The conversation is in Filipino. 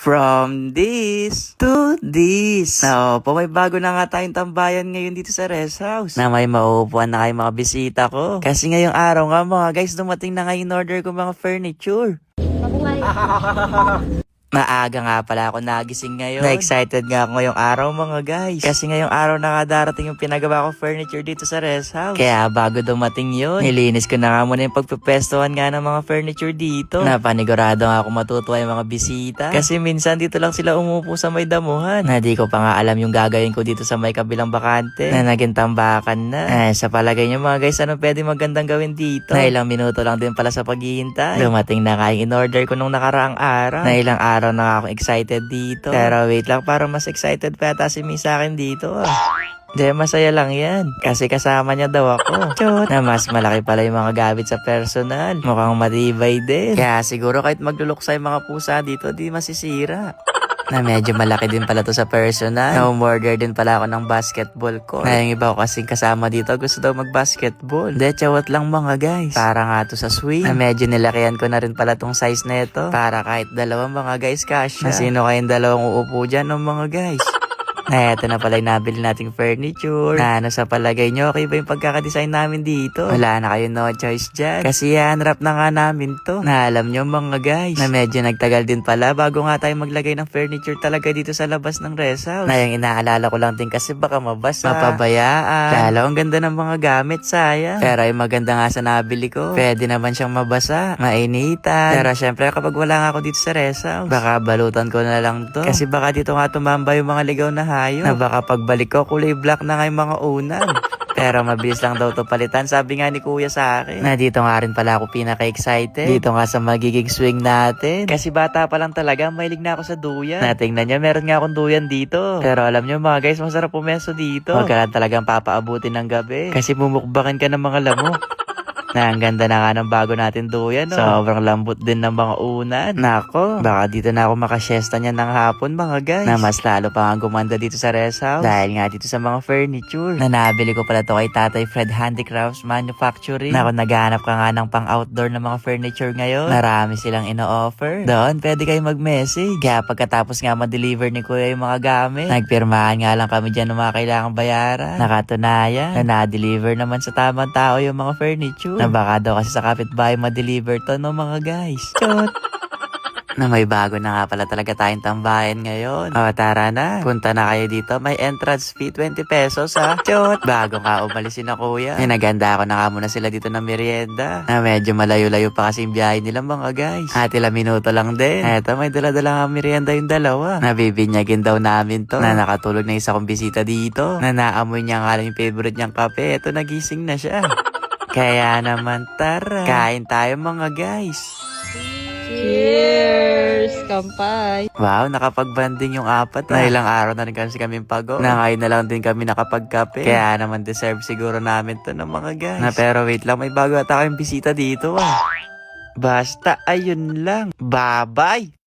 From this to this. Na may bago na nga tayong tambayan ngayon dito sa rest house. Na may mauupuan na kayo mga bisita ko. Kasi ngayong araw nga mga guys, dumating na nga yung order ko mga furniture. Maaga nga pala ako nagising ngayon. Na-excited nga ako ngayong araw mga guys. Kasi ngayong araw na nga darating yung pinagawa ko furniture dito sa rest house. Kaya bago dumating yun, nilinis ko na nga muna yung pagpepestuhan nga ng mga furniture dito. Napanigurado nga ako matutuwa yung mga bisita. Kasi minsan dito lang sila umupo sa may damuhan. Na di ko pa nga alam yung gagawin ko dito sa may kabilang bakante. Na naging tambakan na. Sa palagay nyo mga guys, ano pwede magandang gawin dito? Na ilang minuto lang din pala sa paghihintay. Dumating na nga yung in-order ko nung nakaraang araw. Na ilang araw na ako excited dito. Pero wait lang, para mas excited pa yata si Mi sa akin dito. Hindi, masaya lang yan. Kasi kasama niya daw ako. Chot! Na mas malaki pala yung mga gamit sa personal. Mukhang matibay din. Kaya siguro kahit magluluksa yung mga pusa dito, di masisira. Na medyo malaki din pala to sa personal. Na-order din pala ako ng basketball court. Na yung iba ko kasing kasama dito gusto daw mag-basketball. Hindi, chawat lang mga guys. Para nga to sa swing. Na medyo nilakihan ko na rin pala tong size na ito. Para kahit dalawang mga guys kasya. Na sino kayong dalawang uupo dyan ng mga guys? Na eto na pala yung nabili nating furniture. Na ano sa palagay nyo, okay ba yung pagkakadesign namin dito? Wala na kayo no choice dyan. Kasi hanrap na nga namin to. Na alam nyo mga guys, na medyo nagtagal din pala bago nga tayo maglagay ng furniture talaga dito sa labas ng rest house. Na yung inaalala ko lang din kasi baka mabasa, mapabayaan. Lalo ang ganda ng mga gamit, sayang. Pero yung maganda nga sa nabili ko, pwede naman siyang mabasa, mainitan. Pero syempre kapag wala nga ako dito sa rest house, baka balutan ko na lang to. Kasi baka dito nga tumamba yung mga ligaw na hayop. Na baka pagbalik ko, kulay black na nga yung mga unan. Pero mabilis lang daw to palitan. Sabi nga ni kuya sa akin. Na dito nga rin pala ako pinaka-excited. Dito nga sa magiging swing natin. Kasi bata pa lang talaga, mahilig na ako sa duyan. Natingnan nyo, meron nga akong duyan dito. Pero alam nyo mga guys, masarap pumeso dito. Huwag ka lang talagang papaabutin ng gabi. Kasi bumukbakan ka ng mga lamok. Na ang ganda na nga ng bago natin duyan, no? Sobrang lambot din ng mga unan. Nako, baka dito na ako makasiesta niyan ng hapon mga guys. Na mas lalo pa nga gumanda dito sa rest house. Dahil nga dito sa mga furniture. Na nabili ko pala to kay Tatay Fred Handicrafts Manufacturing. Na kung naghahanap ka nga ng pang outdoor na mga furniture ngayon, marami silang ino-offer. Doon, pwede kayo mag-message. Kaya pagkatapos nga ma-deliver ni kuya yung mga gamit, nagpirmahan nga lang kami dyan ng mga kailangang bayaran. Nakatunayan na na-deliver naman sa tamang tao yung mga furniture. Na baka daw kasi sa kapitbahay ma-deliver to, no mga guys. Chot! Na may bago na nga pala talaga tayong tambayan ngayon. O tara na, punta na kayo dito. May entrance fee, 20 pesos ha. Chot! Bago nga umalisin na kuya. Naganda ako na nga muna sila dito ng merienda. Na medyo malayo-layo pa kasi yung biyahe nila mga guys. At ilang minuto lang din. Eto, may dala-dala nga merienda yung dalawa. Nabibinyagin daw namin to. Na nakatulog na isa kong bisita dito. Na naamoy niya nga lang yung favorite niyang kape. Eto, nagising na siya. Kaya naman tara, kain tayo mga guys. Cheers! Kampay! Wow, nakapag-banding yung apat. Na ilang araw na rin kasi kaming pagod. Na ngayon na lang din kami nakapagkape. Kaya naman deserve siguro namin to ng mga guys. Na pero wait lang, may bago ata kayong bisita dito. Basta ayun lang. Bye-bye!